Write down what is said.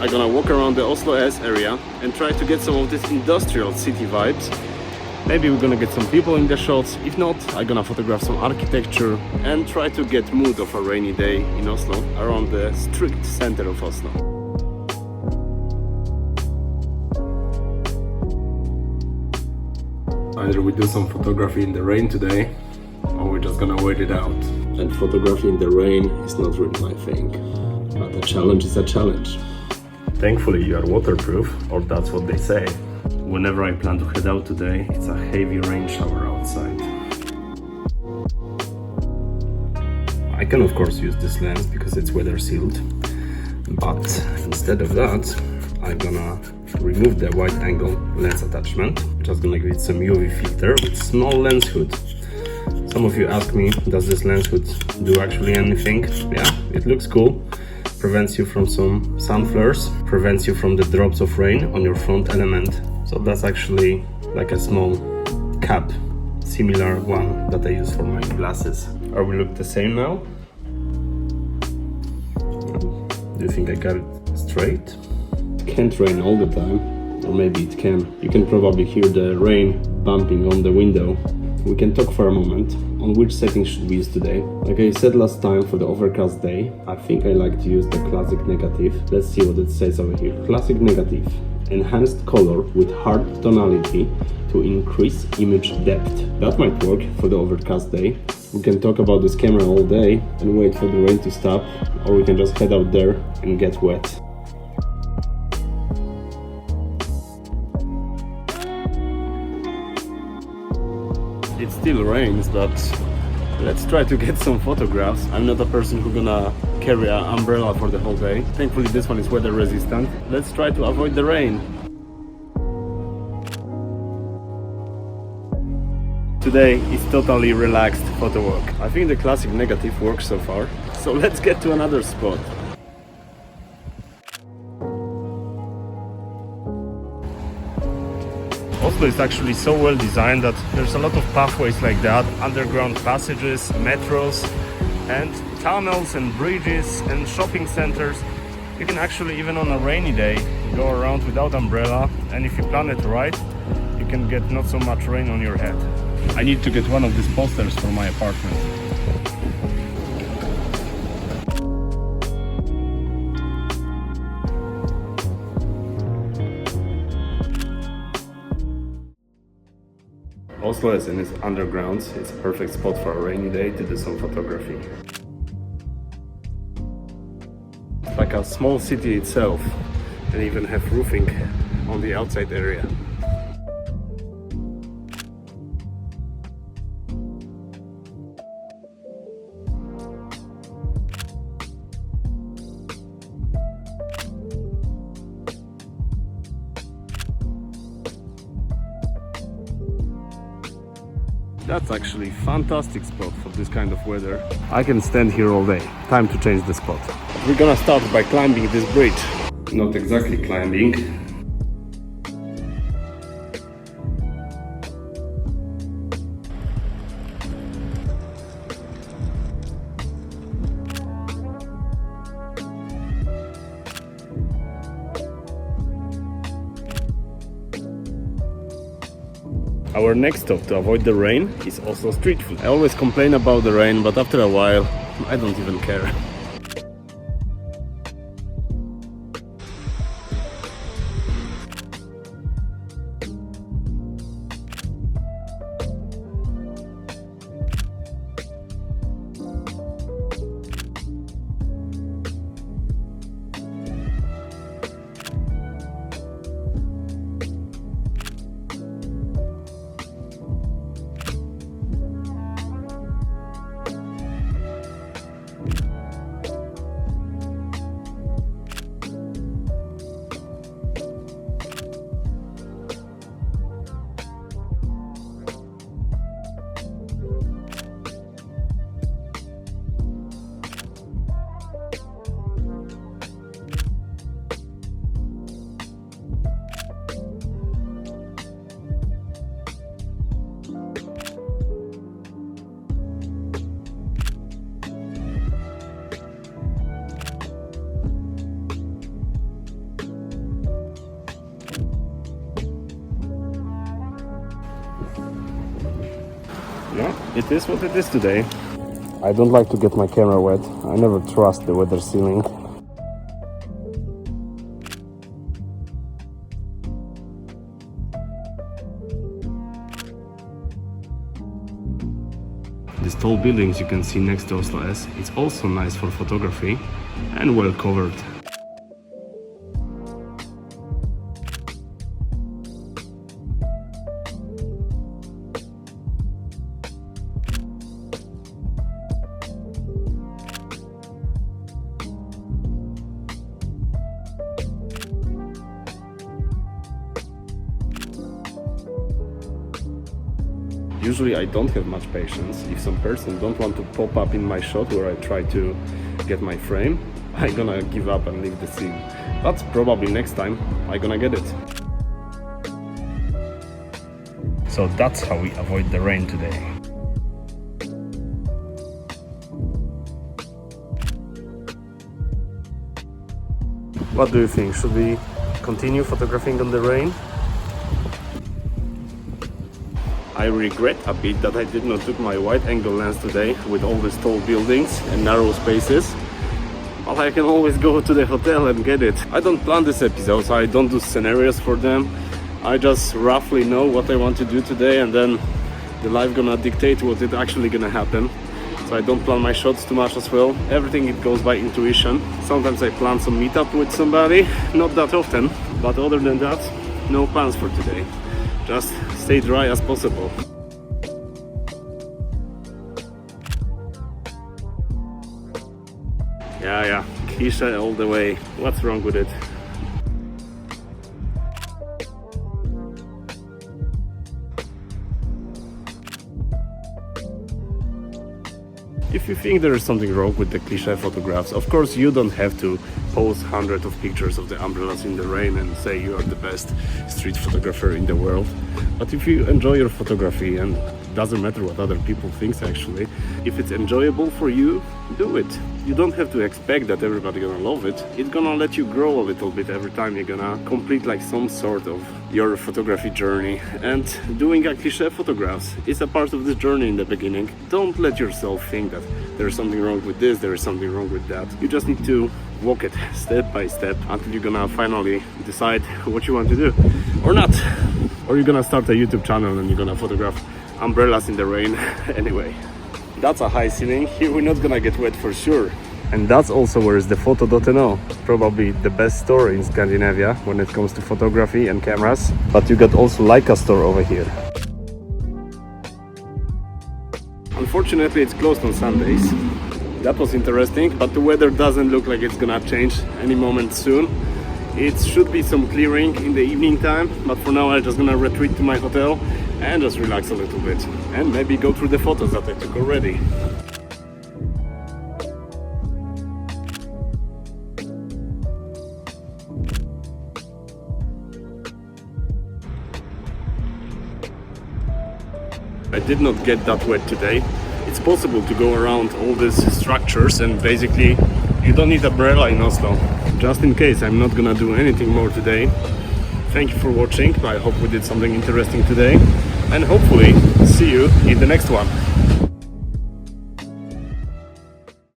I'm gonna walk around the Oslo S area and try to get some of this industrial city vibes. Maybe we're gonna get some people in the shots. If not, I'm gonna photograph some architecture and try to get mood of a rainy day in Oslo, around the strict center of Oslo. Either we do some photography in the rain today, or we're just gonna wait it out. And photography in the rain is not really my thing, but a challenge is a challenge. Thankfully you are waterproof, or that's what they say. Whenever I plan to head out today, it's a heavy rain shower outside. I can of course use this lens because it's weather sealed, but instead of that, I'm gonna remove the wide angle lens attachment. Just gonna give it some UV filter with small lens hood. Some of you ask me, does this lens hood do actually anything? Yeah, it looks cool. Prevents you from some sun flares, prevents you from the drops of rain on your front element. So that's actually like a small cap, similar one that I use for my glasses. Are we look the same now? Do you think I got it straight? It can't rain all the time, or maybe it can. You can probably hear the rain bumping on the window. We can talk for a moment on which settings should we use today. Like I said last time, for the overcast day, I think I like to use the classic negative. Let's see what it says over here. Classic negative. Enhanced color with hard tonality to increase image depth. That might work for the overcast day. We can talk about this camera all day and wait for the rain to stop, or we can just head out there and get wet. It still rains, but let's try to get some photographs. I'm not a person who's gonna carry an umbrella for the whole day. Thankfully this one is weather resistant. Let's try to avoid the rain. Today is totally relaxed photo walk. I think the classic negative works so far. So let's get to another spot. Oslo is actually so well designed that there's a lot of pathways like that, underground passages, metros, and tunnels and bridges and shopping centers. You can actually, even on a rainy day, go around without umbrella, and if you plan it right, you can get not so much rain on your head. I need to get one of these posters for my apartment. Oslo S and its undergrounds, it's a perfect spot for a rainy day to do some photography. It's like a small city itself, and even have roofing on the outside area. That's actually a fantastic spot for this kind of weather. I can stand here all day. Time to change the spot. We're gonna start by climbing this bridge. Not exactly climbing. Our next stop to avoid the rain is also street food. I always complain about the rain, but after a while, I don't even care. it is what it is today. I don't like to get my camera wet. I never trust the weather sealing. These tall buildings you can see next to Oslo S, it's also nice for photography and well covered. Usually I don't have much patience. If some person don't want to pop up in my shot where I try to get my frame, I'm gonna give up and leave the scene. But probably next time I'm gonna get it. So that's how we avoid the rain today. What do you think? Should we continue photographing on the rain? I regret a bit that I did not took my wide angle lens today with all these tall buildings and narrow spaces. But I can always go to the hotel and get it. I don't plan these episodes, I don't do scenarios for them. I just roughly know what I want to do today, and then the life gonna dictate what is actually gonna happen. So I don't plan my shots too much as well. Everything it goes by intuition. Sometimes I plan some meetup with somebody, not that often, but other than that, no plans for today. Just stay dry as possible. Yeah, cliche all the way. What's wrong with it? If you think there is something wrong with the cliche photographs, of course you don't have to post hundreds of pictures of the umbrellas in the rain and say you are the best street photographer in the world. But if you enjoy your photography, and doesn't matter what other people think actually, if it's enjoyable for you, do it. You don't have to expect that everybody gonna love it. It's gonna let you grow a little bit every time you're gonna complete like some sort of your photography journey. And doing a cliche photographs is a part of the journey in the beginning. Don't let yourself think that there's something wrong with this, there is something wrong with that. You just need to walk it step by step until you're gonna finally decide what you want to do or not. Or you're gonna start a YouTube channel and you're gonna photograph umbrellas in the rain. Anyway, that's a high ceiling. Here we're not gonna get wet for sure. And that's also where is the photo.no, probably the best store in Scandinavia when it comes to photography and cameras. But you got also Leica store over here. Unfortunately, it's closed on Sundays. That was interesting, but the weather doesn't look like it's gonna change any moment soon. It should be some clearing in the evening time, but for now I'm just gonna retreat to my hotel and just relax a little bit and maybe go through the photos that I took already. I did not get that wet today. It's possible to go around all these structures, and basically you don't need umbrella in Oslo. Just in case, I'm not gonna do anything more today. Thank you for watching. I hope we did something interesting today, and hopefully see you in the next one.